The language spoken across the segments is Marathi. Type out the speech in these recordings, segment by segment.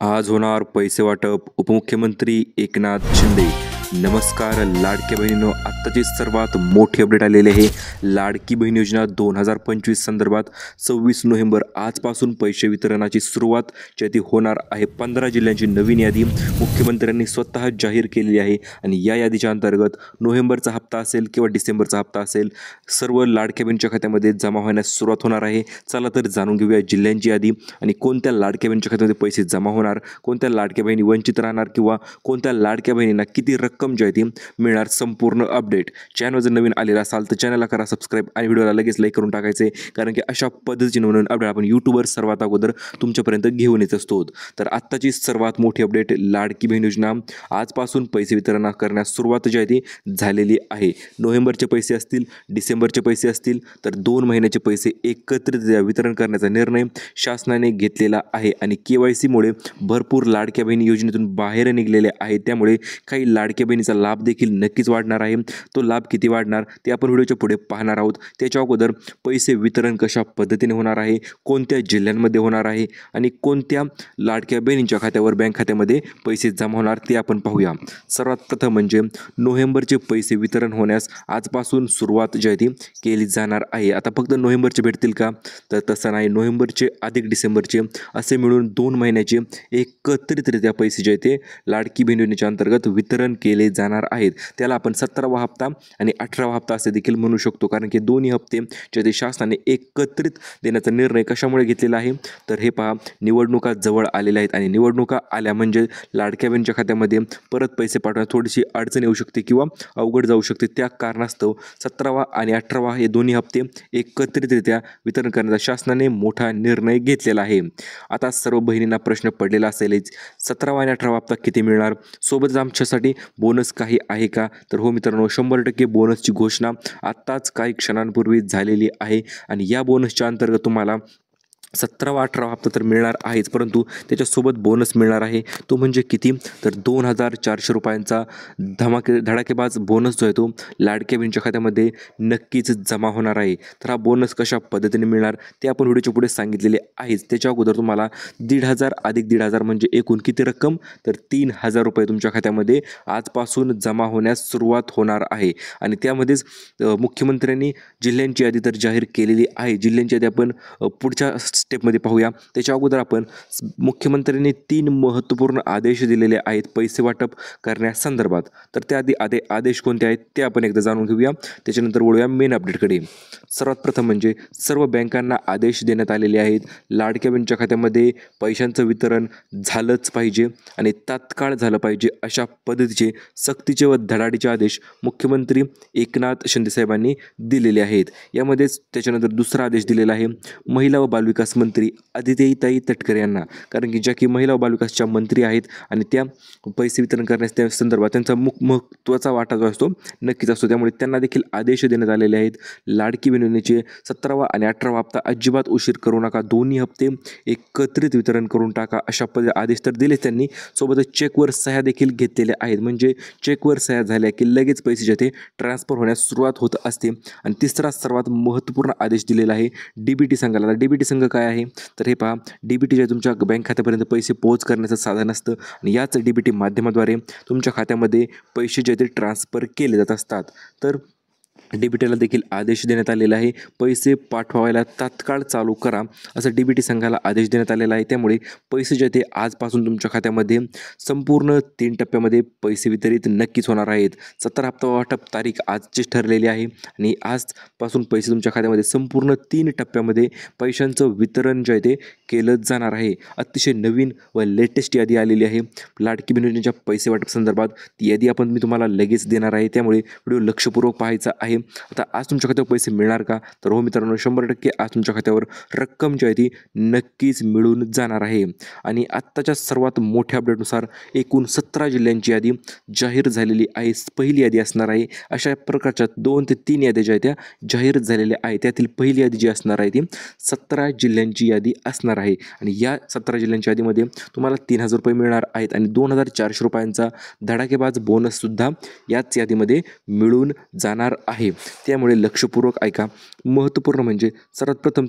आज होणार पैसे वाटप उपमुख्यमंत्री एकनाथ शिंदे। नमस्कार लाडक्या बहिणींनो, आत्ताची सर्वात मोठी अपडेट आलेली आहे। लाडकी बहीण योजना 2025 संदर्भात 26 नोव्हेंबर आजपासून पैसे वितरणाची सुरुवात जी होणार आहे। 15 जिल्ह्यांची नवीन यादी मुख्यमंत्र्यांनी स्वतः जाहीर केलेली आहे आणि या यादीच्या अंतर्गत नोव्हेंबरचा हप्ता असेल किंवा डिसेंबरचा हप्ता असेल, सर्व लाडक्या बहिणीच्या खात्यामध्ये जमा होण्यास सुरुवात होणार आहे। चला तर जाणून घेऊया जिल्ह्यांची यादी आणि कोणत्या लाडक्या बहिणीच्या खात्यामध्ये पैसे जमा होणार, कोणत्या लाडक्या बहिणी वंचित राहणार किंवा कोणत्या लाडक्या बहिणींना किती रक्कम जी आहे ती मिळणार, संपूर्ण अपडेट। चॅनल जर नवीन आलेला असाल तर चॅनलला करा सबस्क्राईब आणि व्हिडिओला लगेच लाईक करून टाकायचे, कारण की अशा पद्धतीने नवीन अपडेट आपण यूट्यूबवर सर्वात अगोदर तुमच्यापर्यंत घेऊन येत असतो। तर आत्ताची सर्वात मोठी अपडेट, लाडकी बहीण योजना आजपासून पैसे वितरण करण्यास सुरुवात जी आहे ती झालेली आहे। नोव्हेंबरचे पैसे असतील, डिसेंबरचे पैसे असतील, तर 2 महिन्याचे पैसे एकत्रित वितरण करण्याचा निर्णय शासनाने घेतलेला आहे आणि KYC मुळे भरपूर लाडक्या बहिणी योजनेतून बाहेर निघलेले आहेत। त्यामुळे काही लाडक्या बहिणीचा लाभ देखील नक्कीच वाढणार आहे। तो लाभ किती वाढणार ते आपण व्हिडिओच्या पुढे पाहणार आहोत। त्याच्या अगोदर पैसे वितरण कशा पद्धतीने होणार आहे, कोणत्या जिल्ह्यांमध्ये होणार आहे आणि कोणत्या लाडक्या बहिणींच्या खात्यावर बँक खात्यामध्ये पैसे जमा होणार ते आपण पाहूया। सर्वात प्रथम म्हणजे नोव्हेंबरचे पैसे वितरण होण्यास आजपासून सुरुवात जी आहे ती केली जाणार आहे। आता फक्त नोव्हेंबरचे भेटतील का, तर तसं नाही। नोव्हेंबरचे अधिक डिसेंबरचे असे मिळून 2 महिन्याचे एकत्रितरित्या पैसे जे ते लाडकी बहीण योजनेच्या अंतर्गत वितरण केले जाणार आहेत। त्याला आपण 17वा हप्ता आणि 18वा हप्ता असे देखील म्हणू शकतो, कारण की दोन्ही हप्ते जे ते शासनाने एकत्रित देण्याचा निर्णय कशामुळे घेतलेला आहे, तर हे पहा, निवडणुका जवळ आलेल्या आहेत आणि निवडणुका आल्या म्हणजे लाडक्या बहिणीच्या खात्यामध्ये परत पैसे पाठवण्यात थोडीशी अडचण येऊ शकते किंवा अवघड जाऊ शकते। त्या कारणास्तव 17वा आणि 18वा हे दोन्ही हप्ते एकत्रितरित्या वितरण करण्याचा शासनाने मोठा निर्णय घेतलेला आहे। आता सर्व बहिणींना प्रश्न पडलेला असेलच, 17वा आणि 18वा हप्ता किती मिळणार, सोबतच आमच्यासाठी बोनस काही आहे का? तर हो मित्रांनो, 100% बोनसची घोषणा आत्ताच काही क्षणांपूर्वी झालेली आहे आणि या बोनसच्या अंतर्गत तुम्हाला 17वा 18वा हप्ता तर मिळणार आहेच, परंतु त्याच्यासोबत बोनस मिळणार आहे। तो म्हणजे किती, तर 2400 रुपयांचा धडाकेबाज बोनस जो आहे तो लाडक्या बहिणीच्या खात्यामध्ये नक्कीच जमा होणार आहे। तर हा बोनस कशा पद्धतीने मिळणार ते आपण व्हिडिओच्या पुढे सांगितलेले आहेच। त्याच्या अगोदर तुम्हाला 1,500 अधिक 1,500 म्हणजे एकूण किती रक्कम, तर 3,000 रुपये तुमच्या खात्यामध्ये आजपासून जमा होण्यास सुरुवात होणार आहे। आणि त्यामध्येच मुख्यमंत्र्यांनी जिल्ह्यांची यादी तर जाहीर केलेली आहे। जिल्ह्यांची यादी आपण पुढच्या स्टेपमध्ये पाहूया। त्याच्या अगोदर आपण मुख्यमंत्र्यांनी 3 महत्त्वपूर्ण आदेश दिलेले आहेत पैसे वाटप करण्यासंदर्भात। तर त्या आदेश कोणते आहेत ते आपण एकदा जाणून घेऊया, त्याच्यानंतर वळूया मेन अपडेटकडे। सर्वात प्रथम म्हणजे सर्व बँकांना आदेश देण्यात आलेले आहेत, लाडक्या बहिणीच्या खात्यामध्ये पैशांचं वितरण झालंच पाहिजे आणि तात्काळ झालं पाहिजे, अशा पद्धतीचे सक्तीचे व धडाडीचे आदेश मुख्यमंत्री एकनाथ शिंदे साहेबांनी दिलेले आहेत। यामध्येच त्याच्यानंतर दुसरा आदेश दिलेला आहे महिला व बालविकास मंत्री आदित्यताई तटकरे यांना, कारण की ज्या की महिला व बालविकासच्या मंत्री आहेत आणि त्या पैसे वितरण करण्यास त्या संदर्भात त्यांचा महत्त्वाचा वाटा जो असतो नक्कीच असतो, त्यामुळे त्यांना देखील आदेश देण्यात आलेले आहेत। लाडकी बहीण योजनेचे 17वा आणि 18वा हप्ता अजिबात उशीर करू नका, दोन्ही हप्ते एकत्रित वितरण करून टाका, अशा आदेश तर दिले त्यांनी। सोबतच चेकवर सह्या देखील घेतलेल्या आहेत, म्हणजे चेकवर सह्या झाल्या की लगेच पैसे जे ते ट्रान्सफर होण्यास सुरुवात होत असते। आणि तिसरा सर्वात महत्त्वपूर्ण आदेश दिलेला आहे DBT संघाला। DBT संघ काय आहे, तर हे पहा, DBT जे तुमच्या बँक खात्यापर्यंत पैसे पोहोच करण्याचं साधन असतं आणि याच DBT माध्यमाद्वारे तुमच्या खात्यामध्ये पैसे जे ते ट्रान्सफर केले जात असतात। तर DBTला देखील आदेश देण्यात आलेला आहे, पैसे पाठवायला तात्काळ चालू करा, असं DBT संघाला आदेश देण्यात आलेला आहे। त्यामुळे पैसे जे ते आजपासून तुमच्या खात्यामध्ये संपूर्ण 3 टप्प्यामध्ये पैसे वितरित नक्कीच होणार आहेत। 17 हप्ता वाटप तारीख आजचीच ठरलेली आहे आणि आजपासून पैसे तुमच्या खात्यामध्ये संपूर्ण 3 टप्प्यामध्ये पैशांचं वितरण जे आहे ते केलं जाणार आहे। अतिशय नवीन व लेटेस्ट यादी आलेली आहे लाडकी बहीण योजनेच्या पैसे वाटप संदर्भात। ती यादी मी तुम्हाला लगेच देणार आहे, त्यामुळे व्हिडिओ लक्षपूर्वक पाहायचा आहे। आता आज तुमच्या खात्यावर पैसे मिळणार का, तर हो मित्रांनो, 100% आज तुमच्या खात्यावर रक्कम जी आहे ती नक्कीच मिळून जाणार आहे। आणि आत्ताच्या सर्वात मोठ्या अपडेटनुसार एकूण 17 जिल्ह्यांची यादी जाहीर झालेली आहे। पहिली यादी असणार आहे, अशा प्रकारच्या 2 ते 3 याद्या ज्या आहेत त्या जाहीर झालेल्या आहेत। त्यातील पहिली यादी जी असणार आहे ती 17 जिल्ह्यांची यादी असणार आहे आणि या 17 जिल्ह्यांच्या यादीमध्ये तुम्हाला 3,000 रुपये मिळणार आहेत आणि 2,400 रुपयांचा धडाकेबाज बोनससुद्धा याच यादीमध्ये मिळून जाणार आहे। त्यामुळे लक्षपूर्वक ऐका. महत्त्वपूर्ण म्हणजे सर्वात प्रथम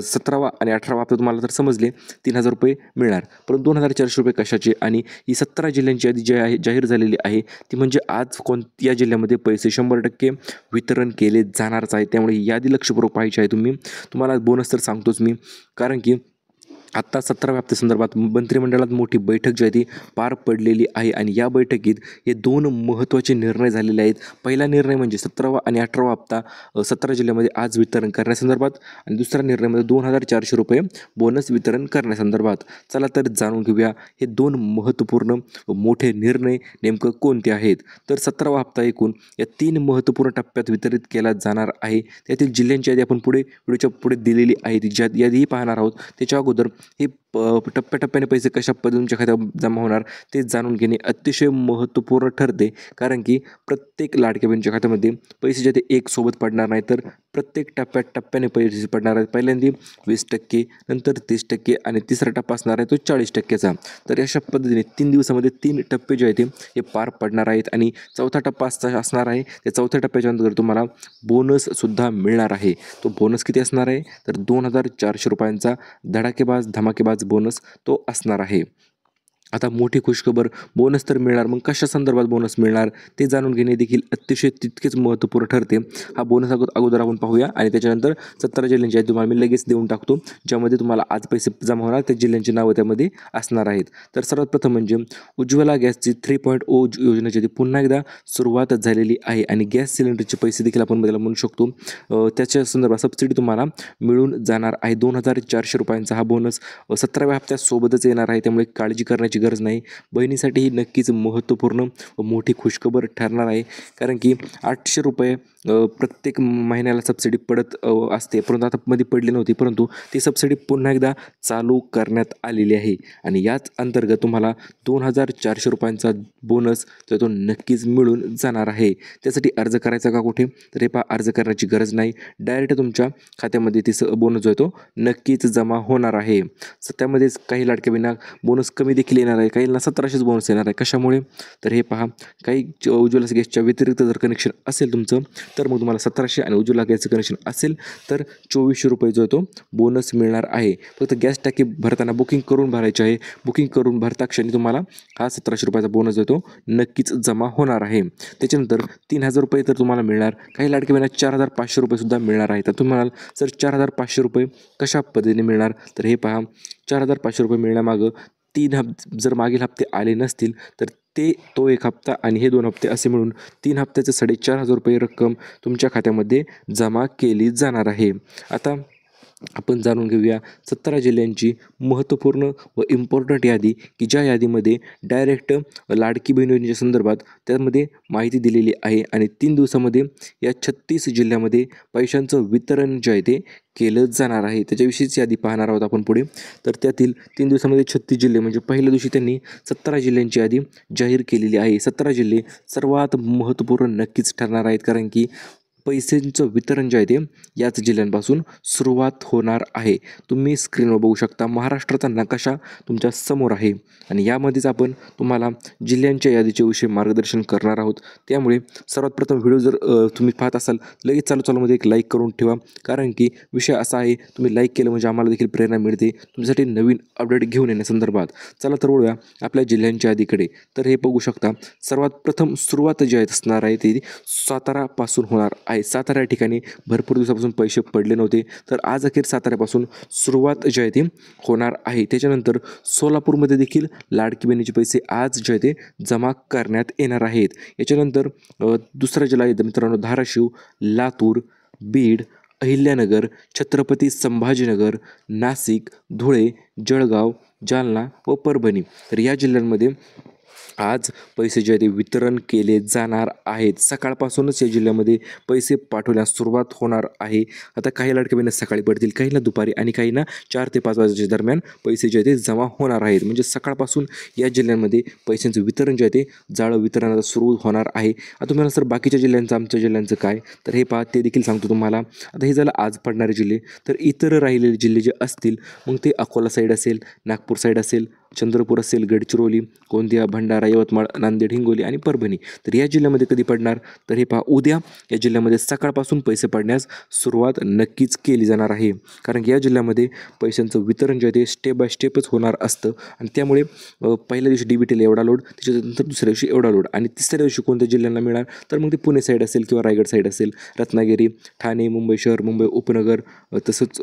17वा आणि 18वा हप्ता तुम्हाला तर समजले 3,000 रुपये मिळणार. परंतु 2,400 रुपये कशाचे? आणि ही 17 जिल्ह्यांची यादी जी आहे जाहीर झालेली आहे ती म्हणजे आज या जिल्ह्यामध्ये पैसे 100% वितरण केले जाणारच आहे. त्यामुळे यादी लक्षपूर्वक पाहायची आहे तुम्हाला बोनस तर सांगतोच मी, कारण की आत्ता 17व्या हप्त्यासंदर्भात मंत्रिमंडळात मोठी बैठक जी आहे ती पार पडलेली आहे आणि या बैठकीत हे 2 महत्त्वाचे निर्णय झालेले आहेत. पहिला निर्णय म्हणजे 17वा आणि 18वा हप्ता 17 जिल्ह्यामध्ये आज वितरण करण्यासंदर्भात आणि दुसरा निर्णय म्हणजे 2,400 रुपये बोनस वितरण करण्यासंदर्भात. चला तर जाणून घेऊया हे 2 महत्त्वपूर्ण मोठे निर्णय नेमकं कोणते आहेत. तर 17वा हप्ता एकूण या 3 महत्त्वपूर्ण टप्प्यात वितरित केला जाणार आहे. त्यातील जिल्ह्यांची यादी आपण व्हिडिओच्या पुढे दिलेली आहे, ती यादीही पाहणार आहोत. त्याच्या अगोदर हे टप्प्याटप्प्याने पैसे कशा पद्धतीने तुमच्या खात्यात जमा होणार ते जाणून घेणे अतिशय महत्त्वपूर्ण ठरते, कारण की प्रत्येक लाडक्या बहिणीच्या खात्यामध्ये पैसे जे ते एक सोबत पडणार नाही, तर प्रत्येक टप्प्याने पैसे पडणार आहेत. पहिल्यांदा 20%, नंतर 30% आणि तिसरा टप्पा असणार आहे तो 40%चा. तर अशा पद्धतीने 3 दिवसामध्ये 3 टप्पे जे आहेत हे पार पडणार आहेत आणि चौथा टप्पा असणार आहे. त्या चौथ्या टप्प्याच्या नंतर तुम्हाला बोनससुद्धा मिळणार आहे. तो बोनस किती असणार आहे? तर 2,400 रुपयांचा धमाकेबाज बोनस तो असणार आहे. आता मोठी खुशखबर, बोनस तर मिळणार, मग कशा संदर्भात बोनस मिळणार ते जाणून घेणे देखील अतिशय तितकेच महत्त्वपूर्ण ठरते. हा बोनस अगोदर आपण पाहूया आणि त्याच्यानंतर 17 जिल्ह्यांची आहे तुम्हाला मी लगेच देऊन टाकतो, ज्यामध्ये तुम्हाला आज पैसे जमा होणार त्या जिल्ह्यांची नावं त्यामध्ये असणार आहेत. तर सर्वात प्रथम म्हणजे उज्ज्वला गॅसची 3.0 योजनेची पुन्हा एकदा सुरुवात झालेली आहे आणि गॅस सिलेंडरचे पैसे देखील आपण त्याला म्हणू शकतो. त्याच्या संदर्भात सबसिडी तुम्हाला मिळून जाणार आहे. 2,400 रुपयांचा हा बोनस 17व्या हप्त्यासोबतच येणार आहे, त्यामुळे काळजी करण्याची गरज नाही. बहिणीसाठी ही नक्कीच महत्त्वपूर्ण व मोठी खुशखबर ठरणार आहे, कारण की 800 रुपये प्रत्येक महिन्याला सबसिडी पडत असते, परंतु आता मध्ये पडली नव्हती, परंतु ती सबसिडी पुन्हा एकदा चालू करण्यात आलेली आहे आणि याच अंतर्गत तुम्हाला 2,400 रुपयांचा बोनस तो नक्कीच मिळून जाणार आहे. त्यासाठी अर्ज करायचा का कुठे? तर हे अर्ज करण्याची गरज नाही, डायरेक्ट तुमच्या खात्यामध्ये ती बोनस जो आहे तो नक्कीच जमा होणार आहे. त्यामध्येच काही लाडक्या बहिणींना बोनस कमी देखील येणार आहे, काहींना 1700 बोनस येणार आहे. कशामुळे? तर हे पहा, काही उज्ज्वला गॅसच्या व्यतिरिक्त जर कनेक्शन असेल तुमचं तर मग तुम्हाला 1700 आणि उज्ज्वला गॅसचं कनेक्शन असेल तर 2400 रुपये जो आहे तो बोनस मिळणार आहे. फक्त गॅस टाकी भरताना बुकिंग करून भरायची आहे. बुकिंग करून भरता क्षणी तुम्हाला हा 1700 रुपयाचा बोनस जो तो नक्कीच जमा होणार आहे. त्याच्यानंतर 3,000 रुपये तर तुम्हाला मिळणार. काही लाडक्या बहिणींना 4,500 रुपये सुद्धा मिळणार आहे. तर तुम्हाला सर 4,500 रुपये कशा पद्धतीने मिळणार? तर हे पहा, 4,500 रुपये मिळण्यामागं जर मागील हप्ते आले नसतील तर तो एक हप्ता आणि हे 2 हप्ते असे मिळून 3 हप्त्याचे 4,500 रुपये रक्कम तुमच्या खात्यामध्ये जमा केली जाणार आहे. आता आपण जाणून घेऊया 17 जिल्ह्यांची महत्त्वपूर्ण व इम्पॉर्टंट यादी, की ज्या यादीमध्ये डायरेक्ट लाडकी बहीण योजनेच्या संदर्भात त्यामध्ये माहिती दिलेली आहे आणि 3 दिवसामध्ये या 36 जिल्ह्यामध्ये पैशांचं वितरण जे आहे ते केलं जाणार आहे. त्याच्याविषयीच यादी पाहणार आहोत आपण पुढे. तर त्यातील 3 दिवसामध्ये 36 जिल्हे म्हणजे पहिल्या दिवशी त्यांनी 17 जिल्ह्यांची यादी जाहीर केलेली आहे. 17 जिल्हे सर्वात महत्त्वपूर्ण नक्कीच ठरणार आहेत, कारण की पैशांचं वितरण जे आहे ते याच जिल्ह्यांपासून सुरुवात होणार आहे. तुम्ही स्क्रीनवर बघू शकता महाराष्ट्राचा नकाशा तुमच्या समोर आहे आणि यामध्येच आपण तुम्हाला जिल्ह्यांच्या यादीच्या विषयी मार्गदर्शन करणार आहोत. त्यामुळे सर्वात प्रथम व्हिडिओ जर तुम्ही पाहत असाल लगेच चालूमध्ये एक लाईक करून ठेवा, कारण की विषय असा आहे, तुम्ही लाईक केलं म्हणजे आम्हाला देखील प्रेरणा मिळते तुमच्यासाठी नवीन अपडेट घेऊन येण्यासंदर्भात. चला तर वळूया आपल्या जिल्ह्यांच्या यादीकडे. तर हे बघू शकता सर्वात प्रथम सुरुवात जी आहे असणार आहे ती सातारापासून होणार आहे. सातारा या ठिकाणी भरपूर दिवसापासून पैसे पडले नव्हते, तर आज अखेर साताऱ्यापासून सुरुवात जी आहे ती होणार आहे. त्याच्यानंतर सोलापूरमध्ये देखील लाडकी बहिणीचे पैसे आज जे आहे ते जमा करण्यात येणार आहेत. याच्यानंतर दुसरा जिल्हा आहे मित्रांनो धाराशिव, लातूर, बीड, अहिल्यानगर, छत्रपती संभाजीनगर, नाशिक, धुळे, जळगाव, जालना व परभणी. तर या जिल्ह्यांमध्ये आज पैसे जे आहे ते वितरण केले जाणार आहेत. सकाळपासूनच या जिल्ह्यामध्ये पैसे पाठवण्यास सुरुवात होणार आहे. आता काही लाडक्या बहिणी सकाळी पडतील, काहींना दुपारी आणि काहींना 4 ते 5 वाजेच्या दरम्यान पैसे जे आहे ते जमा होणार आहेत. म्हणजे सकाळपासून या जिल्ह्यांमध्ये पैशांचं वितरण जे आहे ते जाळं वितरणाला सुरू होणार आहे. आता तुम्हाला सर बाकीच्या जिल्ह्यांचं आमच्या जिल्ह्यांचं काय? तर हे पहा, ते देखील सांगतो तुम्हाला. आता हे झालं आज पडणारे जिल्हे. तर इतर राहिलेले जिल्हे जे असतील मग ते अकोला साईड असेल, नागपूर साईड असेल, चंद्रपूर असेल, गडचिरोली, गोंदिया, भंडारा, यवतमाळ, नांदेड, हिंगोली आणि परभणी. तर या जिल्ह्यामध्ये कधी पडणार, तर हे पहा उद्या या जिल्ह्यामध्ये सकाळपासून पैसे पडण्यास सुरुवात नक्कीच केली जाणार आहे. कारण की या जिल्ह्यामध्ये पैशांचं वितरण जे आहे ते स्टेप बाय स्टेपच होणार असतं आणि त्यामुळे पहिल्या दिवशी DBTला एवढा लोड, त्याच्यानंतर दुसऱ्या दिवशी एवढा लोड आणि तिसऱ्या दिवशी कोणत्या जिल्ह्यांना मिळणार, तर मग ते पुणे साईड असेल किंवा रायगड साईड असेल, रत्नागिरी, ठाणे, मुंबई शहर, मुंबई उपनगर, तसंच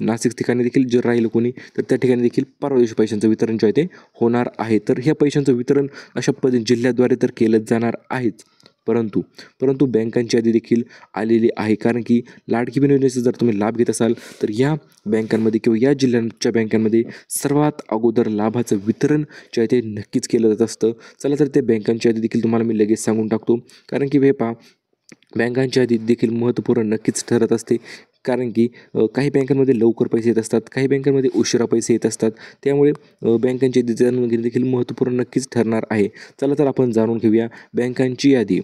नाशिक ठिकाणी देखील जर राहिलं कोणी तर त्या ठिकाणी देखील परवा दिवशी पैशांचं वितरण जे आहे ते होणार आहे. तर ह्या पैशांचं वितरण अशा पद्धतीने जिल्ह्याद्वारे तर केलंच जाणार आहेच. परंतु बँकांची यादी देखील आलेली आहे. कारण की लाडकी बहीण योजनेचा जर तुम्ही लाभ घेत असाल तर या बँकांमध्ये किंवा या जिल्ह्यांच्या बँकांमध्ये सर्वात अगोदर लाभाचं वितरण जे आहे ते नक्कीच केलं जात असतं. चला तर ते बँकांची यादी देखील तुम्हाला मी लगेच सांगून टाकतो. कारण की हे पहा बँकांची यादी देखील महत्त्वपूर्ण नक्कीच ठरत असते. कारण की काही बँकांमध्ये लवकर पैसे येत असतात, काही बँकांमध्ये उशिरा पैसे येत असतात. त्यामुळे बँकांची यादी जाणून घेणे देखील महत्त्वपूर्ण नक्कीच ठरणार आहे. चला तर आपण जाणून घेऊया बँकांची यादी.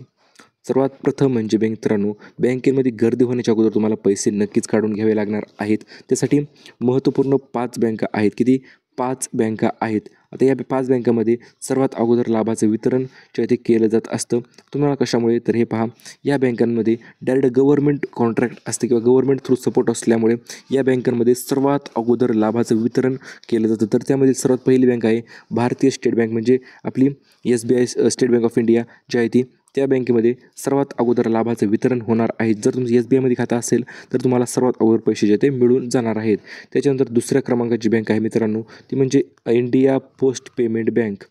सर्वात प्रथम म्हणजे मित्रांनो, बँकेमध्ये गर्दी होण्याच्या अगोदर तुम्हाला पैसे नक्कीच काढून घ्यावे लागणार आहेत. त्यासाठी महत्त्वपूर्ण 5 बँका आहेत. किती? 5 बँका आहेत. आता या 5 बँकामध्ये सर्वात अगोदर लाभाचं वितरण जे आहे ते केलं जात असतं. तुम्हाला कशामुळे, तर हे पहा, या बँकांमध्ये डायरेक्ट गव्हर्नमेंट कॉन्ट्रॅक्ट असते किंवा गव्हर्नमेंट थ्रू सपोर्ट असल्यामुळे या बँकांमध्ये सर्वात अगोदर लाभाचं वितरण केलं जातं. तर त्यामध्ये सर्वात पहिली बँक आहे भारतीय स्टेट बँक, म्हणजे आपली SBI state bank of India जी आहे ती. त्या बँकेमध्ये सर्वात अगोदर लाभाचं वितरण होणार आहे. जर तुमचं SBIमध्ये खातं असेल तर तुम्हाला सर्वात अगोदर पैसे जे ते मिळून जाणार आहेत. त्याच्यानंतर दुसऱ्या क्रमांकाची बँक आहे मित्रांनो, ती म्हणजे India post payment bank,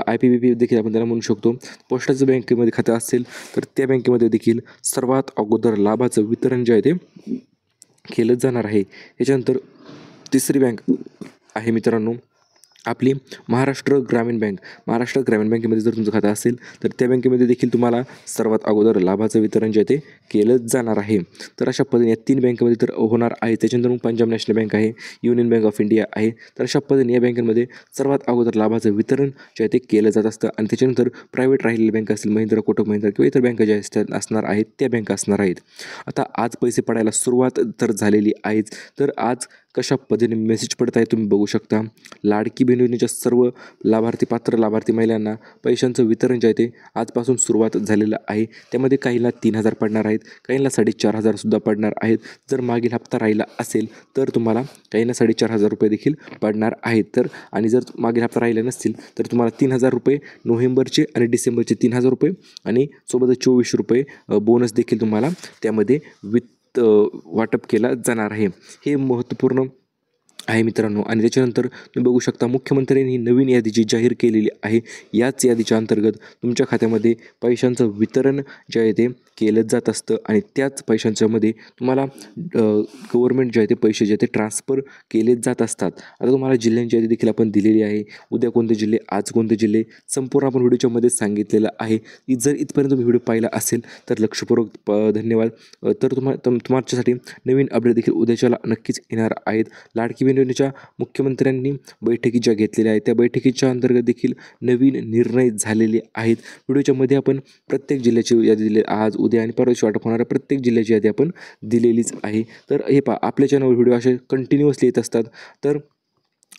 IPPB देखील आपण त्याला म्हणू शकतो. पोस्टाचं बँकेमध्ये खातं असेल तर त्या बँकेमध्ये देखील सर्वात अगोदर लाभाचं वितरण जे आहे ते केलं जाणार आहे. याच्यानंतर तिसरी बँक आहे मित्रांनो आपली महाराष्ट्र ग्रामीण बँक. महाराष्ट्र ग्रामीण बँकेमध्ये जर तुमचं खातं असेल तर त्या बँकेमध्ये देखील तुम्हाला सर्वात अगोदर लाभाचं वितरण जे आहे ते केलंच जाणार आहे. तर अशा पद्धतीने या 3 बँकेमध्ये तर होणार आहे. त्याच्यानंतर मग पंजाब नॅशनल बँक आहे, युनियन बँक ऑफ इंडिया आहे. तर अशा पद्धतीने या बँकांमध्ये सर्वात अगोदर लाभाचं वितरण जे आहे ते केलं जात असतं. आणि त्याच्यानंतर प्रायव्हेट राहिलेल्या बँक असतील, महिंद्रा, कोटक महिंद्रा किंवा इतर बँका ज्या असणार आहेत त्या बँका असणार आहेत. आता आज पैसे पडायला सुरुवात तर झालेली आहेच. तर आज कशा पद्धतीने मेसेज पडत आहे तुम्ही बघू शकता. लाडकी बहीण योजनेच्या सर्व पात्र लाभार्थी महिलांना पैशांचं वितरण जे आहे ते आजपासून सुरुवात झालेलं आहे. त्यामध्ये काहींना 3,000 पडणार आहेत, काहींना 4,500 सुद्धा पडणार आहेत. जर मागील हप्ता राहिला असेल तर तुम्हाला काहींना 4,500 रुपये देखील पडणार आहेत. तर आणि जर मागील हप्ता राहिला नसतील तर तुम्हाला 3,000 रुपये नोव्हेंबरचे आणि डिसेंबरचे 3,000 रुपये आणि सोबतच 2400 रुपये बोनस देखील तुम्हाला त्यामध्ये वाटप केला जाणार आहे. हे महत्त्वपूर्ण आहे मित्रांनो. आणि त्याच्यानंतर तुम्ही बघू शकता मुख्यमंत्र्यांनी ही नवीन यादी जी जाहीर केलेली आहे, याच यादीच्या अंतर्गत तुमच्या खात्यामध्ये पैशांचं वितरण जे आहे ते केलं जात असतं आणि त्याच पैशांच्यामध्ये तुम्हाला गव्हर्नमेंट जे आहे ते पैसे जे आहे ते ट्रान्सफर केले जात असतात. आता तुम्हाला जिल्ह्यांची यादी देखील आपण दिलेली आहे. उद्या कोणते जिल्हे, आज कोणते जिल्हे, संपूर्ण आपण व्हिडिओच्यामध्ये सांगितलेलं आहे. जर इथपर्यंत तुम्ही व्हिडिओ पाहिला असेल तर लक्षपूर्वक धन्यवाद. तर तुमच्यासाठी नवीन अपडेट देखील उद्याच्याला नक्कीच येणार आहेत. लाडकी बहीण योजनेच्या मुख्यमंत्र्यांनी बैठकी ज्या घेतलेल्या आहेत त्या बैठकीच्या अंतर्गत देखील नवीन निर्णय झालेले आहेत. व्हिडिओच्या मध्ये आपण प्रत्येक जिल्ह्याची यादी दिली, आज उद्या आणि परवा दिवशी वाटप होणाऱ्या प्रत्येक जिल्ह्याची यादी आपण दिलेलीच आहे. तर हे पहा, आपल्या चॅनलवर व्हिडिओ असे कंटिन्युअसली येत असतात. तर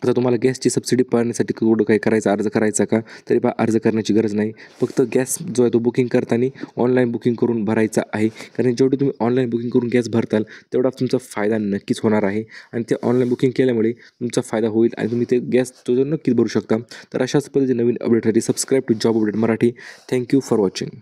आता तुम्हाला गॅसची सबसिडी पाहण्यासाठी कुठं काही करायचा, अर्ज करायचा का, तरी पहा अर्ज करण्याची गरज नाही. फक्त गॅस जो आहे तो बुकिंग करताना ऑनलाईन बुकिंग करून भरायचा आहे. कारण जेवढी तुम्ही ऑनलाईन बुकिंग करून गॅस भरताल तेवढा तुमचा फायदा नक्कीच होणार आहे. आणि ते ऑनलाईन बुकिंग केल्यामुळे तुमचा फायदा होईल आणि तुम्ही ते गॅस तो नक्कीच भरू शकता. तर अशाच पद्धतीने नवीन अपडेटसाठी subscribe to job update Marathi. Thank you for watching.